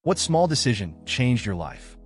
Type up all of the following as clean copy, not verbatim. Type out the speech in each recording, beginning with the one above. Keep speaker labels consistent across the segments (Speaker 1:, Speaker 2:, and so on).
Speaker 1: What small decision changed your life?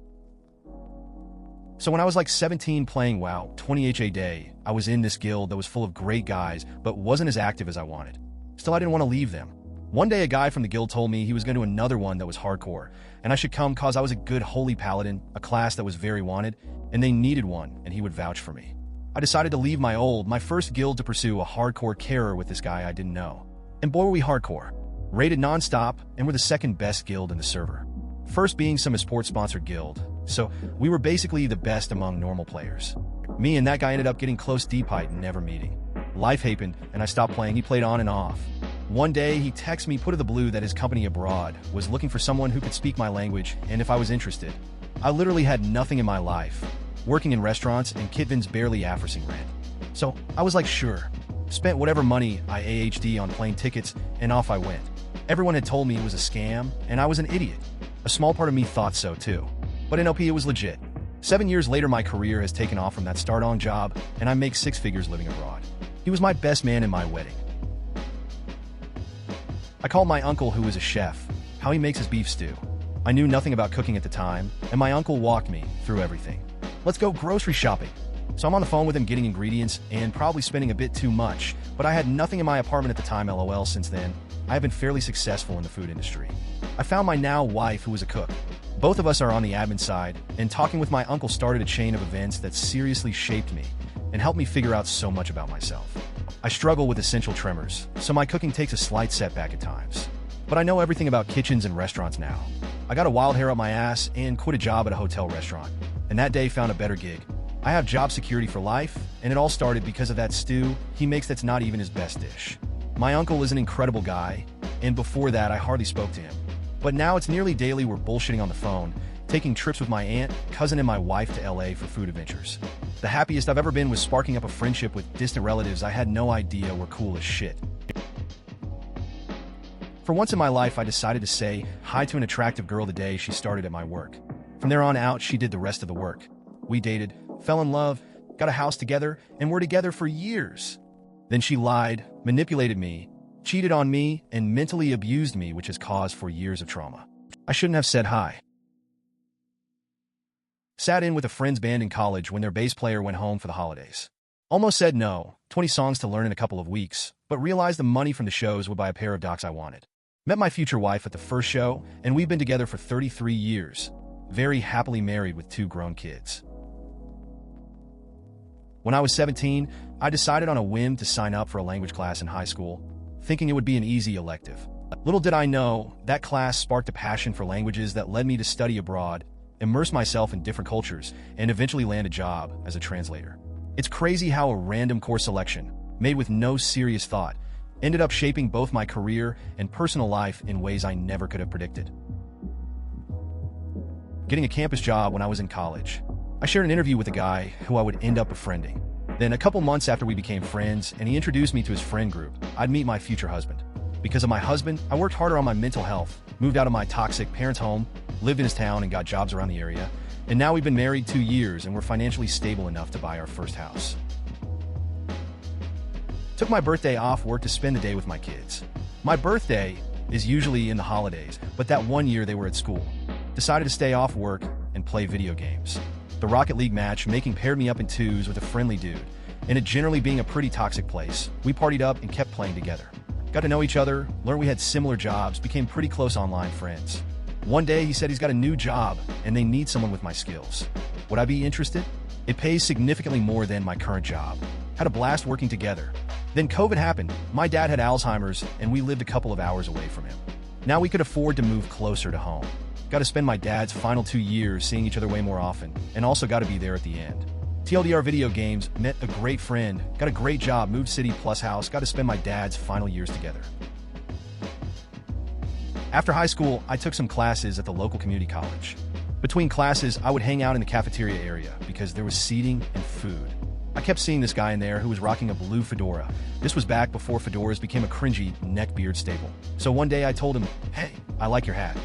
Speaker 1: So when I was like 17 playing WoW 20 a day, I was in this guild that was full of great guys, but wasn't as active as I wanted. Still, I didn't want to leave them. One day, a guy from the guild told me he was going to another one that was hardcore, and I should come cause I was a good holy paladin, a class that was very wanted, and they needed one, and he would vouch for me. I decided to leave my first guild to pursue a hardcore carer with this guy I didn't know. And boy, were we hardcore. Rated non-stop, and we're the second best guild in the server. First being some sports-sponsored guild, so we were basically the best among normal players. Me and that guy ended up getting close deep height and never meeting. Life happened, and I stopped playing. He played on and off. One day, he texted me out of the blue that his company abroad was looking for someone who could speak my language and if I was interested. I literally had nothing in my life, working in restaurants and Kitvins barely affording rent. So I was like, sure. Spent whatever money I AHD on plane tickets, and off I went. Everyone had told me it was a scam, and I was an idiot. A small part of me thought so too. But in LP, it was legit. 7 years later, my career has taken off from that start-on job, and I make 6 figures living abroad. He was my best man in my wedding. I called my uncle, who was a chef, how he makes his beef stew. I knew nothing about cooking at the time, and my uncle walked me through everything. Let's go grocery shopping. So I'm on the phone with him getting ingredients and probably spending a bit too much, but I had nothing in my apartment at the time. LOL. Since then, I have been fairly successful in the food industry. I found my now wife, who was a cook. Both of us are on the admin side, and talking with my uncle started a chain of events that seriously shaped me and helped me figure out so much about myself. I struggle with essential tremors, so my cooking takes a slight setback at times. But I know everything about kitchens and restaurants now. I got a wild hair up my ass and quit a job at a hotel restaurant, and that day found a better gig. I have job security for life, and it all started because of that stew he makes that's not even his best dish. My uncle is an incredible guy, and before that I hardly spoke to him. But now it's nearly daily we're bullshitting on the phone, taking trips with my aunt, cousin, and my wife to LA for food adventures. The happiest I've ever been was sparking up a friendship with distant relatives I had no idea were cool as shit. For once in my life, I decided to say hi to an attractive girl the day she started at my work. From there on out, she did the rest of the work. We dated, fell in love, got a house together, and were together for years. Then she lied, manipulated me, cheated on me, and mentally abused me, which has caused for years of trauma. I shouldn't have said hi. Sat in with a friend's band in college when their bass player went home for the holidays. Almost said no, 20 songs to learn in a couple of weeks, but realized the money from the shows would buy a pair of docs I wanted. Met my future wife at the first show, and we've been together for 33 years. Very happily married with 2 grown kids. When I was 17, I decided on a whim to sign up for a language class in high school, thinking it would be an easy elective. Little did I know, that class sparked a passion for languages that led me to study abroad, immerse myself in different cultures, and eventually land a job as a translator. It's crazy how a random course selection, made with no serious thought, ended up shaping both my career and personal life in ways I never could have predicted. Getting a campus job when I was in college. I shared an interview with a guy who I would end up befriending. Then a couple months after we became friends and he introduced me to his friend group, I'd meet my future husband. Because of my husband, I worked harder on my mental health, moved out of my toxic parents' home, lived in his town and got jobs around the area, and now we've been married 2 years and we're financially stable enough to buy our first house. Took my birthday off work to spend the day with my kids. My birthday is usually in the holidays, but that one year they were at school. Decided to stay off work and play video games. The Rocket League matchmaking paired me up in twos with a friendly dude, and it generally being a pretty toxic place, we partied up and kept playing together. Got to know each other, learned we had similar jobs, became pretty close online friends. One day he said he's got a new job and they need someone with my skills. Would I be interested? It pays significantly more than my current job. Had a blast working together. Then COVID happened. My dad had Alzheimer's and we lived a couple of hours away from him. Now we could afford to move closer to home. Got to spend my dad's final 2 years seeing each other way more often, and also got to be there at the end. TLDR video games, met a great friend, got a great job, moved city plus house, got to spend my dad's final years together. After high school, I took some classes at the local community college. Between classes, I would hang out in the cafeteria area because there was seating and food. I kept seeing this guy in there who was rocking a blue fedora. This was back before fedoras became a cringy neckbeard staple. So one day I told him, "Hey, I like your hat."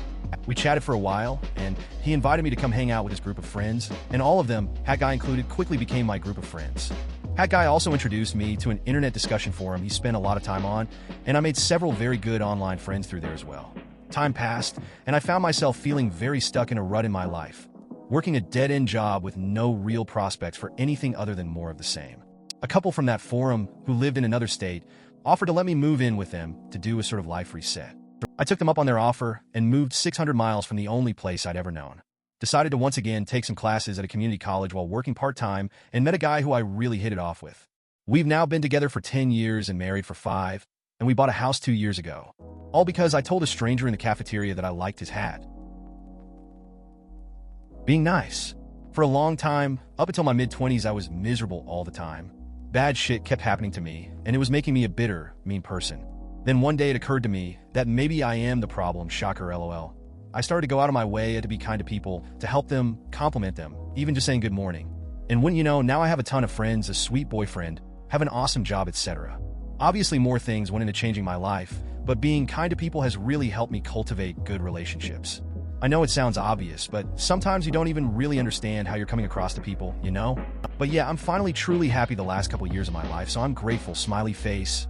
Speaker 1: We chatted for a while, and he invited me to come hang out with his group of friends, and all of them, Hat Guy included, quickly became my group of friends. Hat Guy also introduced me to an internet discussion forum he spent a lot of time on, and I made several very good online friends through there as well. Time passed, and I found myself feeling very stuck in a rut in my life, working a dead-end job with no real prospects for anything other than more of the same. A couple from that forum, who lived in another state, offered to let me move in with them to do a sort of life reset. I took them up on their offer and moved 600 miles from the only place I'd ever known. Decided to once again take some classes at a community college while working part-time, and met a guy who I really hit it off with. We've now been together for 10 years and married for 5, and we bought a house 2 years ago. All because I told a stranger in the cafeteria that I liked his hat. Being nice. For a long time, up until my mid-20s, I was miserable all the time. Bad shit kept happening to me, and it was making me a bitter, mean person. Then one day it occurred to me that maybe I am the problem, shocker lol. I started to go out of my way to be kind to people, to help them, compliment them, even just saying good morning. And wouldn't you know, now I have a ton of friends, a sweet boyfriend, have an awesome job, etc. Obviously more things went into changing my life, but being kind to people has really helped me cultivate good relationships. I know it sounds obvious, but sometimes you don't even really understand how you're coming across to people, you know? But yeah, I'm finally truly happy the last couple years of my life, so I'm grateful, smiley face.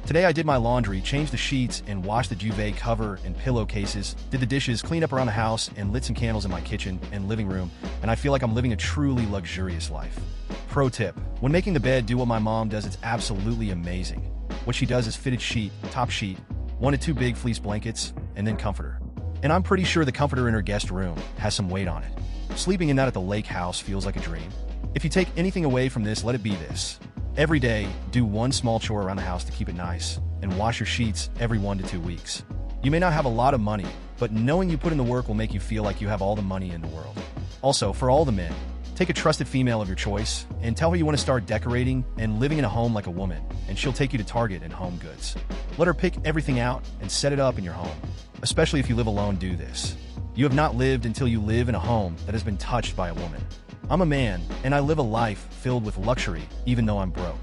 Speaker 1: Today I did my laundry, changed the sheets, and washed the duvet cover and pillowcases, did the dishes, cleaned up around the house, and lit some candles in my kitchen and living room, and I feel like I'm living a truly luxurious life. Pro tip: when making the bed, do what my mom does. It's absolutely amazing. What she does is fitted sheet, top sheet, 1 to 2 big fleece blankets, and then comforter. And I'm pretty sure the comforter in her guest room has some weight on it. Sleeping in that at the lake house feels like a dream. If you take anything away from this, let it be this. Every day, do one small chore around the house to keep it nice, and wash your sheets every 1 to 2 weeks. You may not have a lot of money, but knowing you put in the work will make you feel like you have all the money in the world. Also, for all the men, take a trusted female of your choice and tell her you want to start decorating and living in a home like a woman, and she'll take you to Target and Home Goods. Let her pick everything out and set it up in your home. Especially if you live alone, do this. You have not lived until you live in a home that has been touched by a woman. I'm a man, and I live a life filled with luxury, even though I'm broke.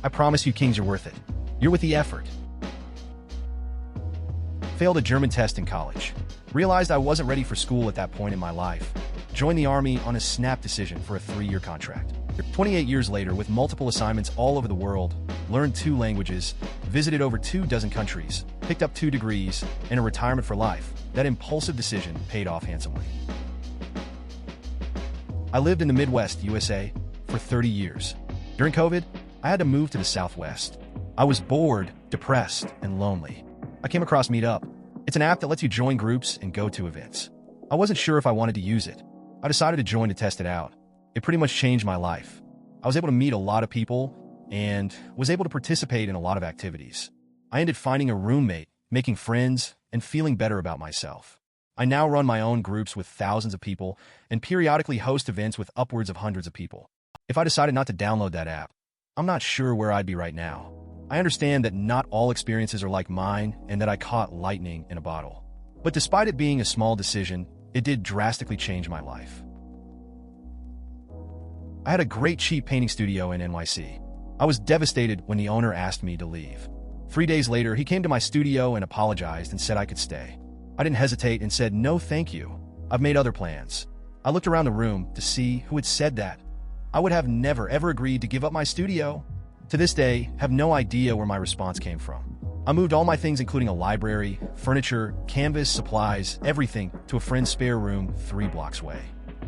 Speaker 1: I promise you kings are worth it. You're with the effort. Failed a German test in college. Realized I wasn't ready for school at that point in my life. Joined the Army on a snap decision for a 3-year contract. 28 years later, with multiple assignments all over the world, learned 2 languages, visited over 24 countries, picked up 2 degrees, and a retirement for life, that impulsive decision paid off handsomely. I lived in the Midwest, USA, for 30 years. During COVID, I had to move to the Southwest. I was bored, depressed, and lonely. I came across Meetup. It's an app that lets you join groups and go to events. I wasn't sure if I wanted to use it. I decided to join to test it out. It pretty much changed my life. I was able to meet a lot of people and was able to participate in a lot of activities. I ended finding a roommate, making friends, and feeling better about myself. I now run my own groups with thousands of people and periodically host events with upwards of hundreds of people. If I decided not to download that app, I'm not sure where I'd be right now. I understand that not all experiences are like mine and that I caught lightning in a bottle. But despite it being a small decision, it did drastically change my life. I had a great cheap painting studio in NYC. I was devastated when the owner asked me to leave. 3 days later, he came to my studio and apologized and said I could stay. I didn't hesitate and said, "No, thank you. I've made other plans." I looked around the room to see who had said that. I would have never, ever agreed to give up my studio. To this day, have no idea where my response came from. I moved all my things, including a library, furniture, canvas, supplies, everything, to a friend's spare room 3 blocks away.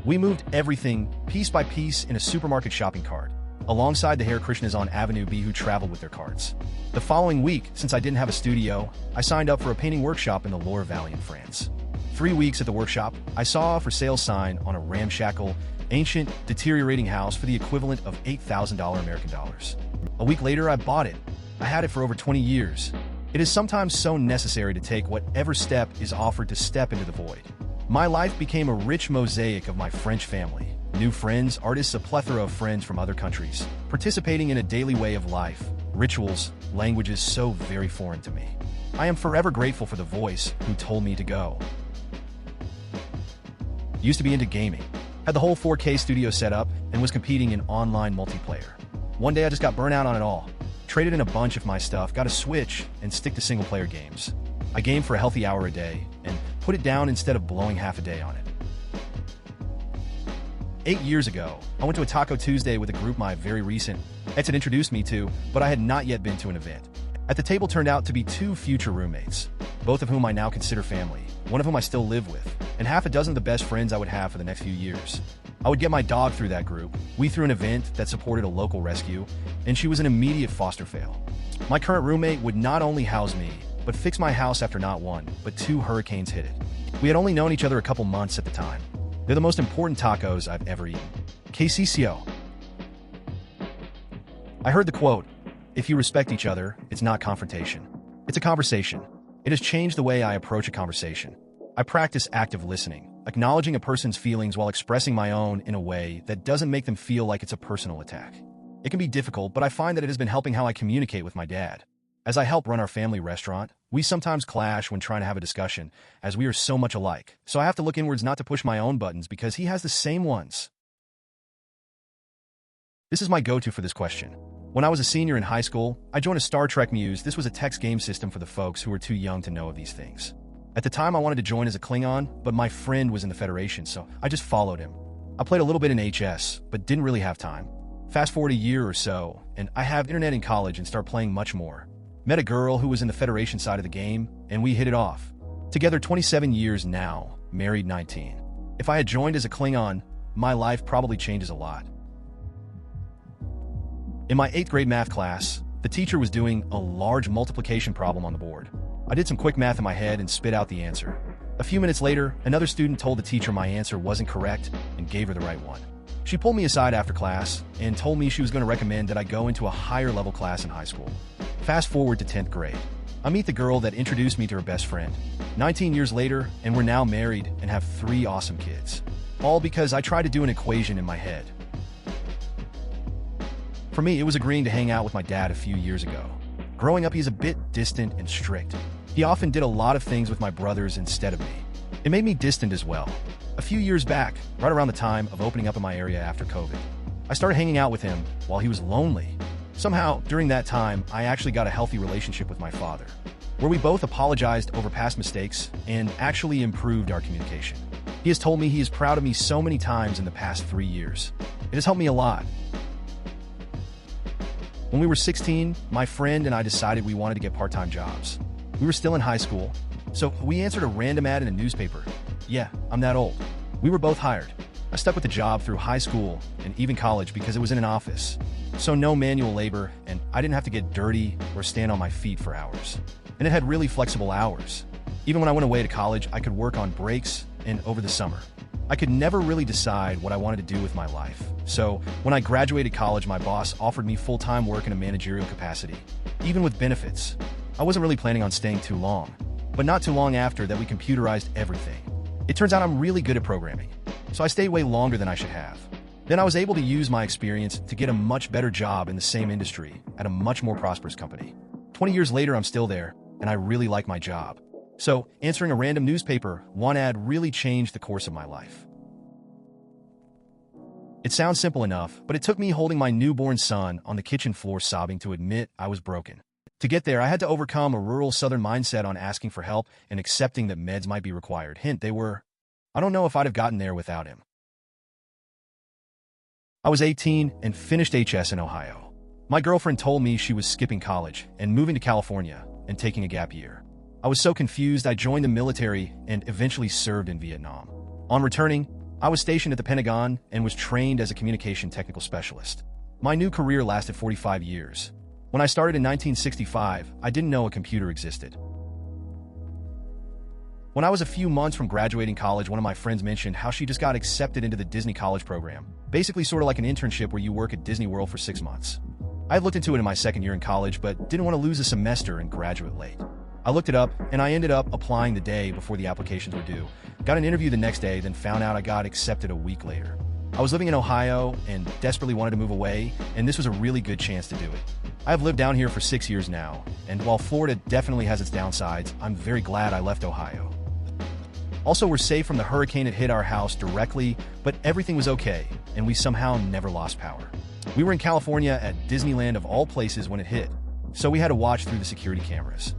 Speaker 1: We moved everything, piece by piece, in a supermarket shopping cart, alongside the Hare Krishnas on Avenue B who traveled with their carts. The following week, since I didn't have a studio, I signed up for a painting workshop in the Loire Valley in France. 3 weeks at the workshop, I saw a for sale sign on a ramshackle, ancient, deteriorating house for the equivalent of $8,000 American dollars. A week later, I bought it. I had it for over 20 years. It is sometimes so necessary to take whatever step is offered to step into the void. My life became a rich mosaic of my French family, new friends, artists, a plethora of friends from other countries, participating in a daily way of life, rituals, languages so very foreign to me. I am forever grateful for the voice who told me to go. Used to be into gaming, had the whole 4K studio set up, and was competing in online multiplayer. One day I just got burnt out on it all. Traded in a bunch of my stuff, got a Switch, and stick to single-player games. I game for a healthy hour a day, and put it down instead of blowing half a day on it. 8 years ago, I went to a Taco Tuesday with a group my very recent ex had introduced me to, but I had not yet been to an event. At the table turned out to be two future roommates, both of whom I now consider family, one of whom I still live with, and half a dozen of the best friends I would have for the next few years. I would get my dog through that group. We threw an event that supported a local rescue, and she was an immediate foster fail. My current roommate would not only house me, but fix my house after not one, but 2 hurricanes hit it. We had only known each other a couple months at the time. They're the most important tacos I've ever eaten. KCCO. I heard the quote, "If you respect each other, it's not confrontation. It's a conversation." It has changed the way I approach a conversation. I practice active listening, acknowledging a person's feelings while expressing my own in a way that doesn't make them feel like it's a personal attack. It can be difficult, but I find that it has been helping how I communicate with my dad. As I help run our family restaurant, we sometimes clash when trying to have a discussion, as we are so much alike. So I have to look inwards not to push my own buttons because he has the same ones. This is my go-to for this question. When I was a senior in high school, I joined a Star Trek Muse. This was a text game system for the folks who were too young to know of these things. At the time, I wanted to join as a Klingon, but my friend was in the Federation, so I just followed him. I played a little bit in HS, but didn't really have time. Fast forward a year or so, and I have internet in college and start playing much more. Met a girl who was in the Federation side of the game, and we hit it off. Together 27 years now, married 19. If I had joined as a Klingon, my life probably changes a lot. In my 8th grade math class, the teacher was doing a large multiplication problem on the board. I did some quick math in my head and spit out the answer. A few minutes later, another student told the teacher my answer wasn't correct and gave her the right one. She pulled me aside after class and told me she was going to recommend that I go into a higher level class in high school. Fast forward to 10th grade. I meet the girl that introduced me to her best friend. 19 years later, and we're now married and have 3 awesome kids. All because I tried to do an equation in my head. For me, it was agreeing to hang out with my dad a few years ago. Growing up, he's a bit distant and strict. He often did a lot of things with my brothers instead of me. It made me distant as well. A few years back, right around the time of opening up in my area after COVID, I started hanging out with him while he was lonely. Somehow, during that time, I actually got a healthy relationship with my father, where we both apologized over past mistakes and actually improved our communication. He has told me he is proud of me so many times in the past 3 years. It has helped me a lot. When we were 16, my friend and I decided we wanted to get part-time jobs. We were still in high school, so we answered a random ad in a newspaper. Yeah, I'm that old. We were both hired. I stuck with the job through high school and even college because it was in an office. So no manual labor, and I didn't have to get dirty or stand on my feet for hours. And it had really flexible hours. Even when I went away to college, I could work on breaks and over the summer. I could never really decide what I wanted to do with my life. So when I graduated college, my boss offered me full-time work in a managerial capacity, even with benefits. I wasn't really planning on staying too long, but not too long after that we computerized everything. It turns out I'm really good at programming, so I stayed way longer than I should have. Then I was able to use my experience to get a much better job in the same industry at a much more prosperous company. 20 years later, I'm still there, and I really like my job. So, answering a random newspaper, one ad really changed the course of my life. It sounds simple enough, but it took me holding my newborn son on the kitchen floor sobbing to admit I was broken. To get there, I had to overcome a rural Southern mindset on asking for help and accepting that meds might be required. Hint, they were. I don't know if I'd have gotten there without him. I was 18 and finished HS in Ohio. My girlfriend told me she was skipping college and moving to California and taking a gap year. I was so confused I joined the military and eventually served in Vietnam. On returning, I was stationed at the Pentagon and was trained as a communication technical specialist. My new career lasted 45 years. When I started in 1965, I didn't know a computer existed. When I was a few months from graduating college, one of my friends mentioned how she just got accepted into the Disney College program, basically sort of like an internship where you work at Disney World for 6 months. I had looked into it in my second year in college, but didn't want to lose a semester and graduate late. I looked it up, and I ended up applying the day before the applications were due. Got an interview the next day, then found out I got accepted a week later. I was living in Ohio and desperately wanted to move away, and this was a really good chance to do it. I have lived down here for 6 years now, and while Florida definitely has its downsides, I'm very glad I left Ohio. Also, we're safe from the hurricane that hit our house directly, but everything was okay, and we somehow never lost power. We were in California at Disneyland of all places when it hit, so we had to watch through the security cameras.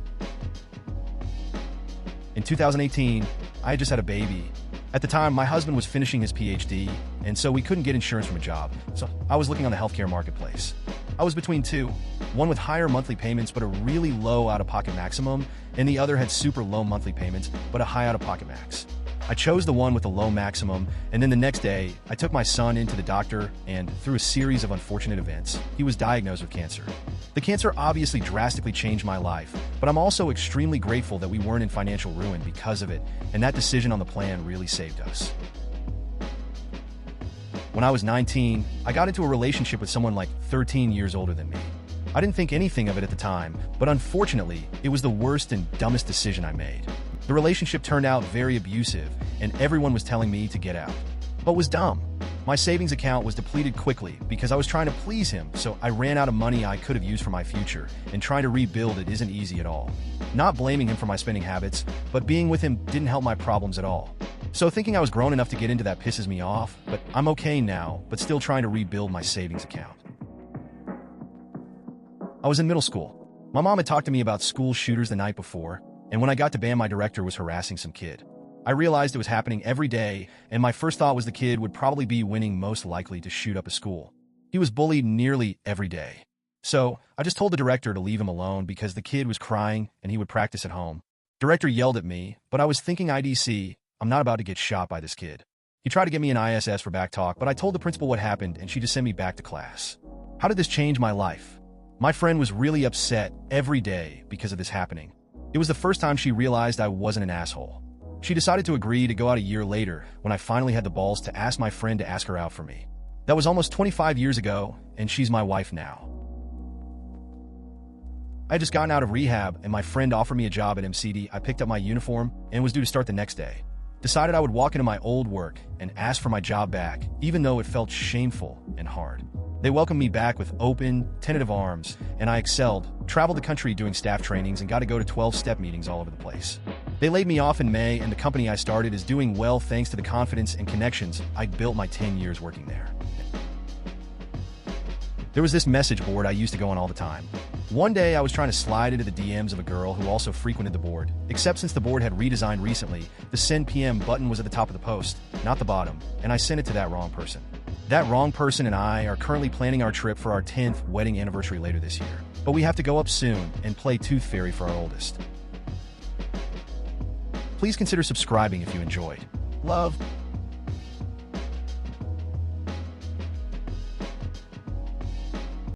Speaker 1: In 2018, I had just had a baby. At the time, my husband was finishing his PhD, and so we couldn't get insurance from a job, so I was looking on the healthcare marketplace. I was between two, one with higher monthly payments but a really low out-of-pocket maximum, and the other had super low monthly payments but a high out-of-pocket max. I chose the one with the low maximum, and then the next day, I took my son into the doctor, and through a series of unfortunate events, he was diagnosed with cancer. The cancer obviously drastically changed my life, but I'm also extremely grateful that we weren't in financial ruin because of it, and that decision on the plan really saved us. When I was 19, I got into a relationship with someone like 13 years older than me. I didn't think anything of it at the time, but unfortunately, it was the worst and dumbest decision I made. The relationship turned out very abusive, and everyone was telling me to get out. But it was dumb. My savings account was depleted quickly because I was trying to please him, so I ran out of money I could have used for my future, and trying to rebuild it isn't easy at all. Not blaming him for my spending habits, but being with him didn't help my problems at all. So thinking I was grown enough to get into that pisses me off, but I'm okay now, but still trying to rebuild my savings account. I was in middle school. My mom had talked to me about school shooters the night before, and when I got to band, my director was harassing some kid. I realized it was happening every day, and my first thought was the kid would probably be winning most likely to shoot up a school. He was bullied nearly every day. So I just told the director to leave him alone because the kid was crying and he would practice at home. Director yelled at me, but I was thinking IDC, I'm not about to get shot by this kid. He tried to get me an ISS for back talk, but I told the principal what happened and she just sent me back to class. How did this change my life? My friend was really upset every day because of this happening. It was the first time she realized I wasn't an asshole. She decided to agree to go out a year later when I finally had the balls to ask my friend to ask her out for me. That was almost 25 years ago, and she's my wife now. I had just gotten out of rehab, and my friend offered me a job at MCD. I picked up my uniform and was due to start the next day. Decided I would walk into my old work and ask for my job back, even though it felt shameful and hard. They welcomed me back with open, tentative arms, and I excelled, traveled the country doing staff trainings, and got to go to 12-step meetings all over the place. They laid me off in May, and the company I started is doing well thanks to the confidence and connections I built my 10 years working there. There was this message board I used to go on all the time. One day I was trying to slide into the DMs of a girl who also frequented the board, except since the board had redesigned recently, the send PM button was at the top of the post, not the bottom, and I sent it to that wrong person. That wrong person and I are currently planning our trip for our 10th wedding anniversary later this year, but we have to go up soon and play Tooth Fairy for our oldest. Please consider subscribing if you enjoyed. Love.